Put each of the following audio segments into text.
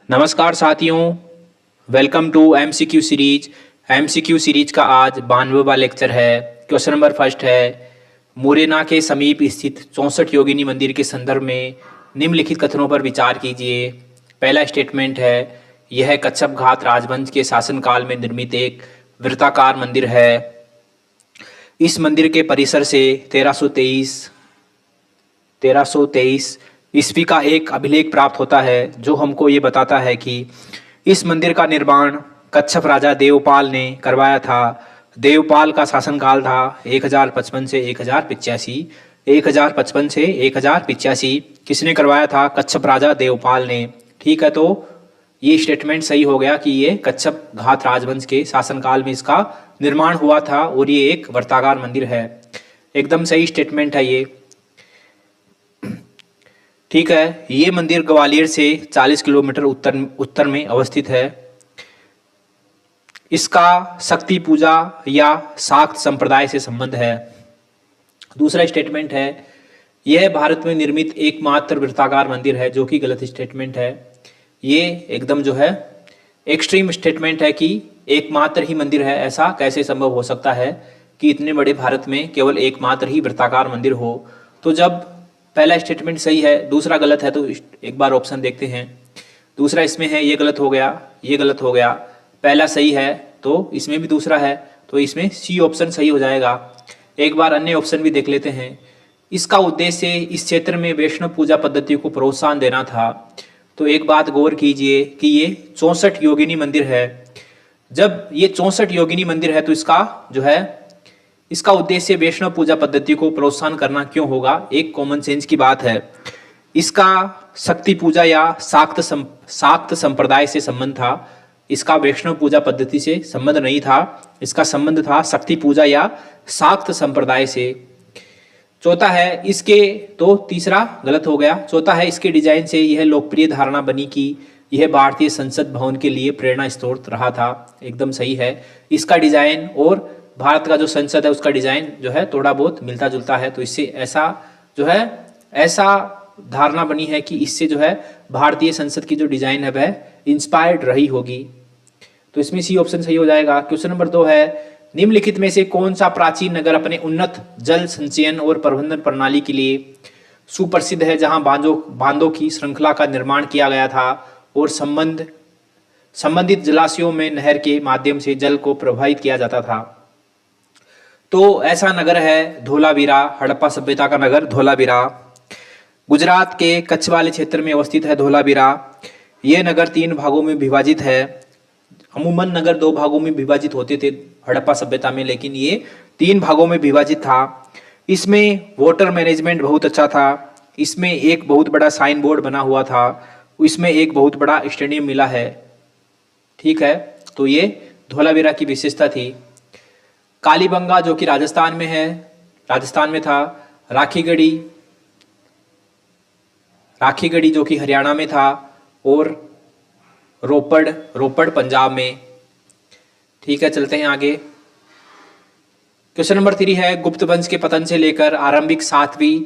नमस्कार साथियों, welcome to MCQ series. MCQ series का आज 92वां लेक्चर है। क्वेश्चन नंबर फर्स्ट है, मुरैना के समीप स्थित 64 योगिनी मंदिर के संदर्भ में निम्नलिखित कथनों पर विचार कीजिए। पहला स्टेटमेंट है, यह कच्छप घाट राजवंश के शासनकाल में निर्मित एक वृत्ताकार मंदिर है। इस मंदिर के परिसर से 1323 ईस्वी का एक अभिलेख प्राप्त होता है जो हमको ये बताता है कि इस मंदिर का निर्माण कच्छप राजा देवपाल ने करवाया था। देवपाल का शासनकाल था 1055 से 1085। 1055 से 1085 किसने करवाया था? कच्छप राजा देवपाल ने। ठीक है, तो ये स्टेटमेंट सही हो गया कि ये कच्छप घाट राजवंश के शासनकाल में इसका निर्माण हुआ था और ये एक वर्ताकार मंदिर है। एकदम सही स्टेटमेंट है ये। ठीक है, ये मंदिर ग्वालियर से 40 किलोमीटर उत्तर में अवस्थित है। इसका शक्ति पूजा या शाक्त संप्रदाय से संबंध है। दूसरा स्टेटमेंट है, यह भारत में निर्मित एकमात्र वृत्ताकार मंदिर है, जो कि गलत स्टेटमेंट है। ये एकदम जो है एक्सट्रीम स्टेटमेंट है कि एकमात्र ही मंदिर है। ऐसा कैसे संभव हो सकता है कि इतने बड़े भारत में केवल एकमात्र ही वृत्ताकार मंदिर हो? तो जब पहला स्टेटमेंट सही है, दूसरा गलत है, तो एक बार ऑप्शन देखते हैं। दूसरा इसमें है, ये गलत हो गया, ये गलत हो गया। पहला सही है तो इसमें भी दूसरा है, तो इसमें सी ऑप्शन सही हो जाएगा। एक बार अन्य ऑप्शन भी देख लेते हैं। इसका उद्देश्य इस क्षेत्र में वैष्णव पूजा पद्धति को प्रोत्साहन देना था। तो एक बात गौर कीजिए कि ये 64 योगिनी मंदिर है। जब ये 64 योगिनी मंदिर है तो इसका जो है इसका उद्देश्य वैष्णव पूजा पद्धति को प्रोत्साहन करना क्यों होगा? एक कॉमन सेंस की बात है। इसका शक्ति पूजा या शाक्त संप्रदाय से संबंध था। इसका वैष्णव पूजा पद्धति से संबंध नहीं था, इसका संबंध था शक्ति पूजा या शाक्त संप्रदाय से। चौथा है इसके, तो तीसरा गलत हो गया। चौथा है, इसके डिजाइन से यह लोकप्रिय धारणा बनी कि यह भारतीय संसद भवन के लिए प्रेरणा स्रोत रहा था। एकदम सही है। इसका डिजाइन और भारत का जो संसद है उसका डिजाइन जो है थोड़ा बहुत मिलता जुलता है, तो इससे ऐसा धारणा बनी है कि इससे जो है भारतीय संसद की जो डिजाइन है वह इंस्पायर्ड रही होगी। तो इसमें सी ऑप्शन सही हो जाएगा। क्वेश्चन नंबर 2 है, निम्नलिखित में से कौन सा प्राचीन नगर अपने उन्नत जल संचयन और प्रबंधन प्रणाली के लिए सुप्रसिद्ध है, जहां बांधों की श्रृंखला का निर्माण किया गया था और संबंधित जलाशयों में नहर के माध्यम से जल को प्रवाहित किया जाता था? तो ऐसा नगर है धोलावीरा, हड़प्पा सभ्यता का नगर धोलावीरा। गुजरात के कच्छ वाले क्षेत्र में अवस्थित है धोलावीरा। यह नगर 3 भागों में विभाजित है। अमूमन नगर 2 भागों में विभाजित होते थे हड़प्पा सभ्यता में, लेकिन ये 3 भागों में विभाजित था। इसमें वाटर मैनेजमेंट बहुत अच्छा था। इसमें एक बहुत बड़ा साइन बोर्ड बना हुआ था। इसमें एक बहुत बड़ा स्टेडियम मिला है। ठीक है, तो ये धोलावीरा की विशेषता थी। कालीबंगा जो कि राजस्थान में था। राखीगढ़ी जो कि हरियाणा में था, और रोपड़ पंजाब में। ठीक है, चलते हैं आगे। क्वेश्चन नंबर 3 है, गुप्त वंश के पतन से लेकर आरंभिक 7वीं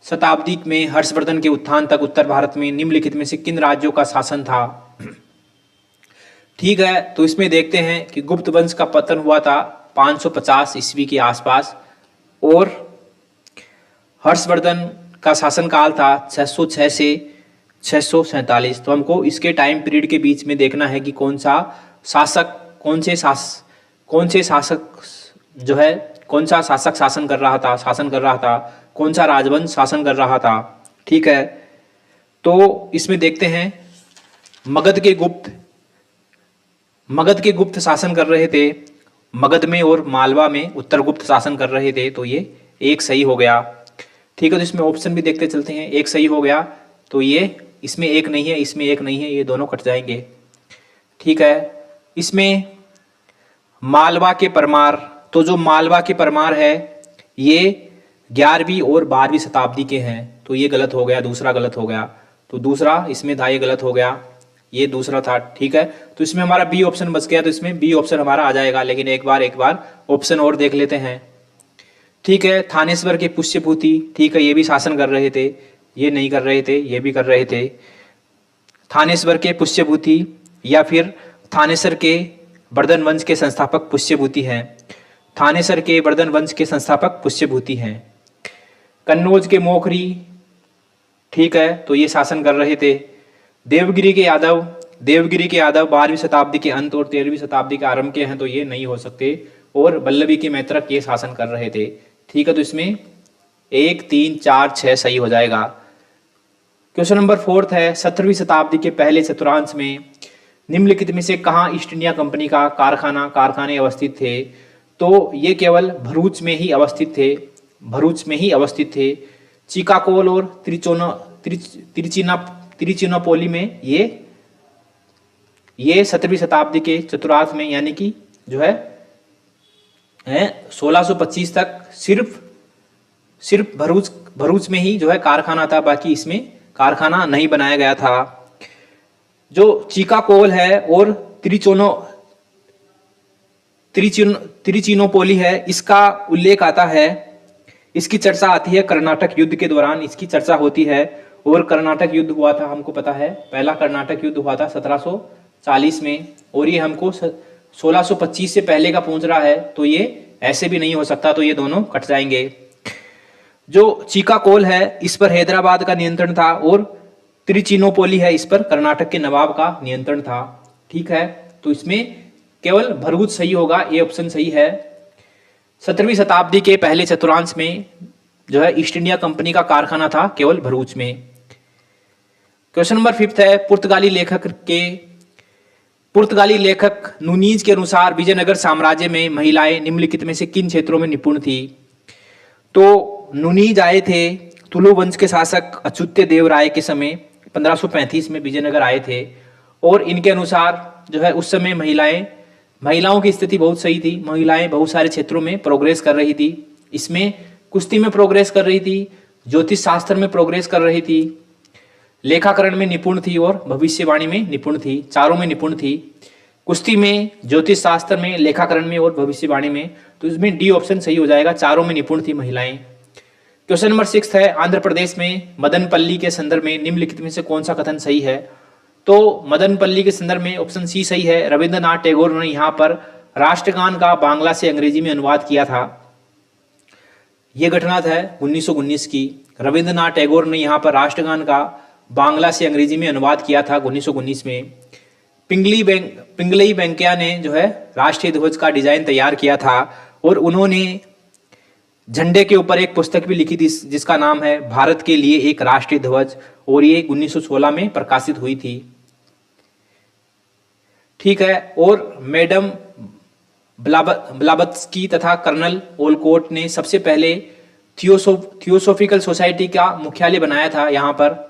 शताब्दी में हर्षवर्धन के उत्थान तक उत्तर भारत में निम्नलिखित में से किन राज्यों का शासन था? ठीक है, तो इसमें देखते हैं कि गुप्त वंश का पतन हुआ था 550 ईस्वी के आसपास, और हर्षवर्धन का शासनकाल था 606 से 647। तो हमको इसके टाइम पीरियड के बीच में देखना है कि कौन सा शासक शासन कर रहा था, कौन सा राजवंश शासन कर रहा था। ठीक है, तो इसमें देखते हैं मगध के गुप्त शासन कर रहे थे। मगध में और मालवा में उत्तर गुप्त शासन कर रहे थे, तो ये एक सही हो गया। ठीक है, तो इसमें ऑप्शन भी देखते चलते हैं। एक सही हो गया, तो ये इसमें एक नहीं है, इसमें एक नहीं है, ये दोनों कट जाएंगे। ठीक है, इसमें मालवा के परमार, तो जो मालवा के परमार है ये 11वीं और 12वीं शताब्दी के हैं, तो ये गलत हो गया, दूसरा गलत हो गया। तो दूसरा इसमें था, ये गलत हो गया, ये दूसरा था। ठीक है, तो इसमें हमारा बी ऑप्शन बच गया, तो इसमें बी ऑप्शन हमारा आ जाएगा। लेकिन एक बार ऑप्शन और देख लेते हैं। ठीक है, थानेश्वर के पुष्यभूति, ठीक है, ये भी शासन कर रहे थे, ये नहीं कर रहे थे, ये भी कर रहे थे। थानेश्वर के पुष्यभूति या फिर थानेसर के वर्धन वंश के संस्थापक पुष्यभूति हैं। थानेसर के वर्धन वंश के संस्थापक पुष्यभूति हैं। कन्नौज के मोखरी, ठीक है, तो ये शासन कर रहे थे। देवगिरी के यादव 12वीं शताब्दी के अंत और 13वीं शताब्दी के आरंभ के हैं, तो ये नहीं हो सकते। और वल्लभी के मैत्रक ये शासन कर रहे थे, ठीक है, तो इसमें 1, 3, 4, 6 सही हो जाएगा। क्वेश्चन नंबर 4 है, 17वीं शताब्दी के पहले चतुर्थांश में निम्नलिखित में से कहाँ ईस्ट इंडिया कंपनी का कारखाने अवस्थित थे? तो ये केवल भरूच में ही अवस्थित थे। चिकाकोल और तिरुचिनापोली में ये 17वीं शताब्दी के चतुर्थांश में, यानी कि जो है 1625 तक सिर्फ भरूच में ही जो है कारखाना था, बाकी इसमें कारखाना नहीं बनाया गया था। जो चिकाकोल है और तिरुचिनापोली है, इसका उल्लेख आता है, इसकी चर्चा आती है कर्नाटक युद्ध के दौरान, इसकी चर्चा होती है। और कर्नाटक युद्ध हुआ था, हमको पता है, पहला कर्नाटक युद्ध हुआ था 1740 में, और ये हमको 1625 से पहले का पहुंच रहा है, तो ये ऐसे भी नहीं हो सकता, तो ये दोनों कट जाएंगे। जो चिकाकोल है, इस पर हैदराबाद का नियंत्रण था, और तिरुचिनापोली है, इस पर कर्नाटक के नवाब का नियंत्रण था, ठीक है, तो इसमें केवल भरूच सही होगा, ये ऑप्शन सही है। 17वीं शताब्दी के पहले चतुर्थांश में जो है ईस्ट इंडिया कंपनी का कारखाना था केवल भरूच में। क्वेश्चन नंबर 5 है, पुर्तगाली लेखक नूनीज के अनुसार विजयनगर साम्राज्य में महिलाएं निम्नलिखित में से किन क्षेत्रों में निपुण थी? तो नूनीज आए थे तुलु वंश के शासक अच्युत देव राय के समय 1535 में विजयनगर आए थे, और इनके अनुसार जो है उस समय महिलाओं की स्थिति बहुत सही थी। महिलाएं बहुत सारे क्षेत्रों में प्रोग्रेस कर रही थी। इसमें कुश्ती में प्रोग्रेस कर रही थी, ज्योतिष शास्त्र में प्रोग्रेस कर रही थी, लेखाकरण में निपुण थी और भविष्यवाणी में निपुण थी। चारों में निपुण थी, कुश्ती में, ज्योतिष शास्त्र में, लेखाकरण में और भविष्यवाणी में। तो इसमें डी ऑप्शन सही हो जाएगा, चारों में निपुण थी महिलाएं। क्वेश्चन नंबर 6 है, आंध्र प्रदेश में मदनपल्ली के संदर्भ में निम्नलिखित में से कौन सा कथन सही है? तो मदनपल्ली के संदर्भ में ऑप्शन सी सही है। रविंद्रनाथ टैगोर ने यहाँ पर राष्ट्रगान का बांग्ला से अंग्रेजी में अनुवाद किया था। यह घटना है 1919 की। रविंद्रनाथ टैगोर ने यहाँ पर राष्ट्रगान का बांग्ला से अंग्रेजी में अनुवाद किया था 1919 में। पिंगलई वेंकैया ने जो है राष्ट्रीय ध्वज का डिजाइन तैयार किया था, और उन्होंने झंडे के ऊपर एक पुस्तक भी लिखी थी जिसका नाम है भारत के लिए एक राष्ट्रीय ध्वज, और ये 1916 में प्रकाशित हुई थी, ठीक है। और मैडम ब्लावत्स्की तथा कर्नल ओलकोट ने सबसे पहले थियोसोफिकल सोसाइटी का मुख्यालय बनाया था। यहाँ पर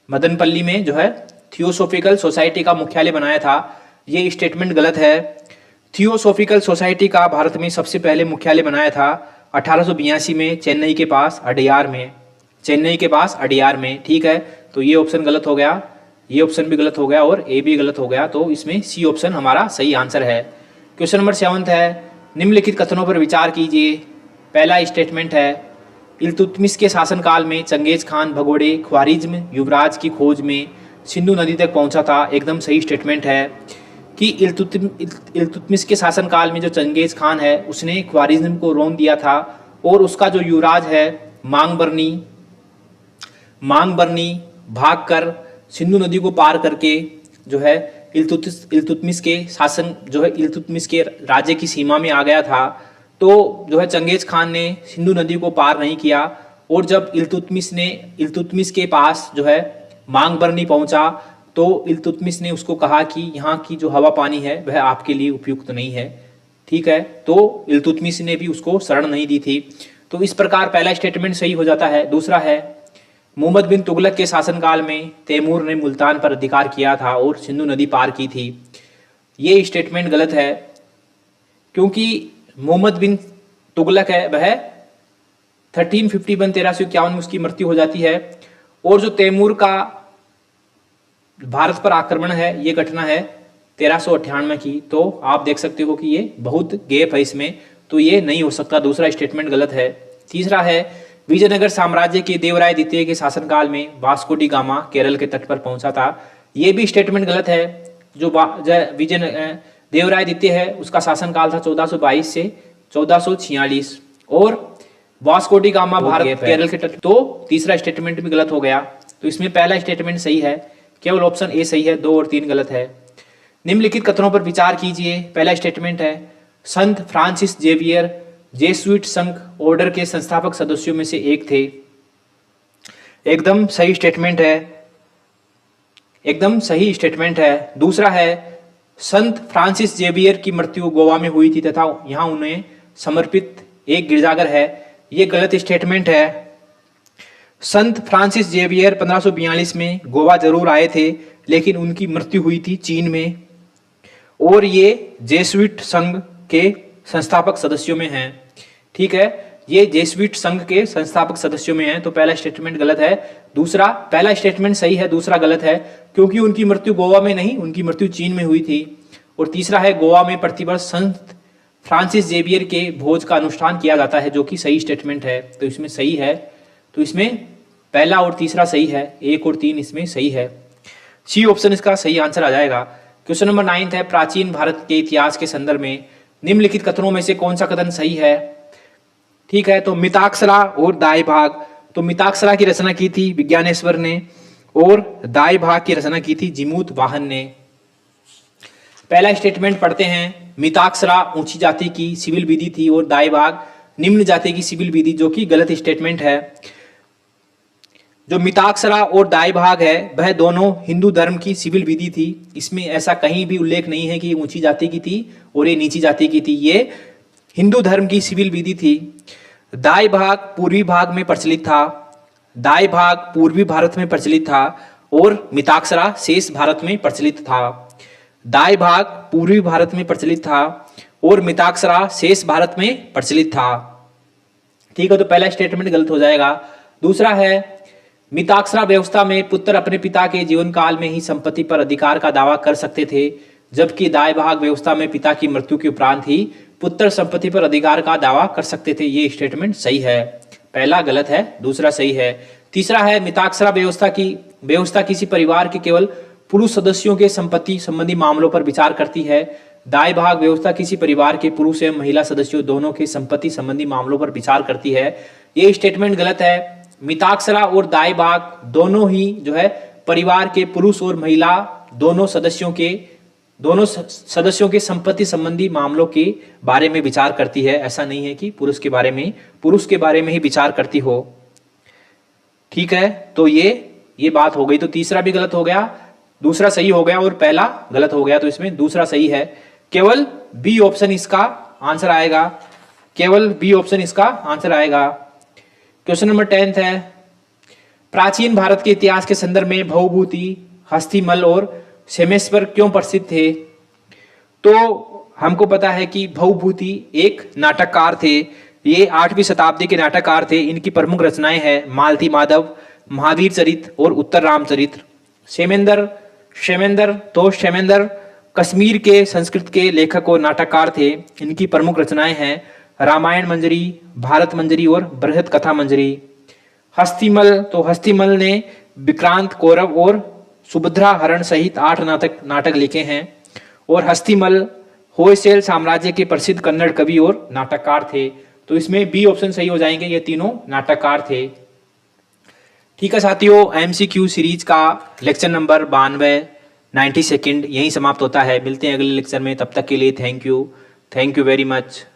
मदनपल्ली में जो है थियोसोफिकल सोसाइटी का मुख्यालय बनाया था। ये स्टेटमेंट गलत है। थियोसोफिकल सोसाइटी का भारत में सबसे पहले मुख्यालय बनाया था 1882 में चेन्नई के पास अडियार में, ठीक है। तो ये ऑप्शन गलत हो गया, ये ऑप्शन भी गलत हो गया और ए भी गलत हो गया, तो इसमें सी ऑप्शन हमारा सही आंसर है। क्वेश्चन नंबर 7 है, निम्नलिखित कथनों पर विचार कीजिए। पहला स्टेटमेंट है, इल्तुतमिश के शासनकाल में चंगेज खान भगोड़े ख्वारिज्म युवराज की खोज में सिंधु नदी तक पहुंचा था। एकदम सही स्टेटमेंट है कि इल्तुतमिश के शासनकाल में जो चंगेज खान है उसने ख्वारिज्म को रोक दिया था, और उसका जो युवराज है मांगबरनी भागकर सिंधु नदी को पार करके जो है इल्तुतमिश के शासन जो है इल्तुतमिश के राज्य की सीमा में आ गया था। तो जो है चंगेज खान ने सिंधु नदी को पार नहीं किया, और जब इल्तुतमिश के पास जो है मांगबरनी पहुंचा तो इल्तुतमिश ने उसको कहा कि यहाँ की जो हवा पानी है वह आपके लिए उपयुक्त नहीं है, ठीक है। तो इल्तुतमिश ने भी उसको शरण नहीं दी थी। तो इस प्रकार पहला स्टेटमेंट सही हो जाता है। दूसरा है, मोहम्मद बिन तुगलक के शासनकाल में तैमूर ने मुल्तान पर अधिकार किया था और सिंधु नदी पार की थी। ये स्टेटमेंट गलत है, क्योंकि मोहम्मद बिन तुगलक है वह 1351 में उसकी मृत्यु हो जाती है, और जो तैमूर का भारत पर आक्रमण है ये घटना है 1398 की। तो आप देख सकते हो कि ये बहुत गैप है इसमें, तो ये नहीं हो सकता, दूसरा स्टेटमेंट गलत है। तीसरा है, विजयनगर साम्राज्य के देवराय द्वितीय के शासनकाल में वास्को डी गामा केरल के तट पर पहुंचा था। ये भी स्टेटमेंट गलत है। जो देवराय द्वितीय है उसका शासनकाल था 1422 से 1446 और Vasco D gamma Bharat Kerala के तट, तो तीसरा स्टेटमेंट भी गलत हो गया। तो इसमें पहला स्टेटमेंट सही है, केवल ऑप्शन ए सही है, 2 और 3 गलत है। निम्नलिखित कथनों पर विचार कीजिए। पहला स्टेटमेंट है संत फ्रांसिस जेवियर जेसुइट संघ ऑर्डर के संस्थापक सदस्यों में से एक थे। एकदम सही स्टेटमेंट है, एकदम सही स्टेटमेंट है। दूसरा है संत फ्रांसिस जेवियर की मृत्यु गोवा में हुई थी तथा यहां उन्हें समर्पित एक गिरजाघर है। यह गलत स्टेटमेंट है। संत फ्रांसिस जेवियर 1542 में गोवा जरूर आए थे लेकिन उनकी मृत्यु हुई थी चीन में और ये जेसुइट संघ के संस्थापक सदस्यों में हैं। ठीक है, ये जेसुइट संघ के संस्थापक सदस्यों में हैं, तो पहला स्टेटमेंट गलत है। दूसरा, पहला स्टेटमेंट सही है, दूसरा गलत है क्योंकि उनकी मृत्यु गोवा में नहीं, उनकी मृत्यु चीन में हुई थी। और तीसरा है गोवा में प्रतिवर्ष संत फ्रांसिस जेवियर के भोज का अनुष्ठान किया जाता है, जो कि सही स्टेटमेंट है। तो इसमें सही है, तो इसमें पहला और तीसरा सही है, 1 और 3 इसमें सही है। सी ऑप्शन इसका सही आंसर आ जाएगा। क्वेश्चन नंबर 9 है प्राचीन भारत के इतिहास के संदर्भ में निम्नलिखित कथनों में से कौन सा कथन सही है। ठीक है, तो मिताक्षरा और दाई भाग, तो मिताक्षरा की रचना की थी विज्ञानेश्वर ने और दाई भाग की रचना की थी जिमूत वाहन ने। पहला स्टेटमेंट पढ़ते हैं। मिताक्षरा ऊंची जाति की सिविल विधि थी और दाई भाग निम्न जाति की सिविल विधि, जो कि गलत स्टेटमेंट है। जो मिताक्षरा और दाई भाग है वह दोनों हिंदू धर्म की सिविल विधि थी। इसमें ऐसा कहीं भी उल्लेख नहीं है कि ऊंची जाति की थी और ये नीची जाति की थी, ये हिंदू धर्म की सिविल विधि थी। दाई भाग पूर्वी भाग में प्रचलित था, दाई भाग पूर्वी भारत में प्रचलित था और मिताक्षरा शेष भारत में प्रचलित था। दाई भाग पूर्वी भारत में प्रचलित था और मिताक्षरा शेष भारत में प्रचलित था। ठीक है, तो पहला स्टेटमेंट गलत हो जाएगा। दूसरा है मिताक्षरा व्यवस्था में पुत्र अपने पिता के जीवन काल में ही संपत्ति पर अधिकार का दावा कर सकते थे, जबकि दाई भाग व्यवस्था में पिता की मृत्यु के उपरांत ही पुत्र संपत्ति पर अधिकार का दावा कर सकते थे। ये स्टेटमेंट सही है, पहला गलत है, दूसरा सही है। तीसरा है मिताक्षरा व्यवस्था किसी परिवार के केवल पुरुष सदस्यों के संपत्ति संबंधी मामलों पर विचार करती है। दाई भाग व्यवस्था किसी परिवार के पुरुष एवं महिला सदस्यों दोनों के संपत्ति संबंधी मामलों पर विचार करती है। ये स्टेटमेंट गलत है। मिताक्षरा और दाई भाग दोनों ही जो है परिवार के पुरुष और महिला दोनों सदस्यों के संपत्ति संबंधी मामलों के बारे में विचार करती है। ऐसा नहीं है कि पुरुष के बारे में ही विचार करती हो। ठीक है, तो ये बात हो गई। तो तीसरा भी गलत हो गया, दूसरा सही हो गया और पहला गलत हो गया, तो इसमें दूसरा सही है। केवल बी ऑप्शन इसका आंसर आएगा, केवल बी ऑप्शन इसका आंसर आएगा। क्वेश्चन नंबर 10 है प्राचीन भारत के इतिहास के संदर्भ में भवभूति, हस्तिमल और क्षेमेश्वर क्यों प्रसिद्ध थे। तो हमको पता है कि भवभूति एक नाटककार थे, ये 8वीं शताब्दी के नाटककार थे। इनकी प्रमुख रचनाएं हैं मालती माधव, महावीर चरित और उत्तर रामचरित्र। क्षेमेंद्र कश्मीर के संस्कृत के लेखक और नाटककार थे। इनकी प्रमुख रचनाएं हैं रामायण मंजरी, भारत मंजरी और बृहद कथा मंजरी। हस्तिमल ने विक्रांत कौरव और सुभद्रा हरण सहित 8 नाटक लिखे हैं और हस्तिमल होयसेल साम्राज्य के प्रसिद्ध कन्नड़ कवि और नाटककार थे। तो इसमें बी ऑप्शन सही हो जाएंगे, ये तीनों नाटककार थे। ठीक है साथियों, MCQ सीरीज का लेक्चर नंबर 92 92 यहीं समाप्त होता है। मिलते हैं अगले लेक्चर में, तब तक के लिए थैंक यू वेरी मच।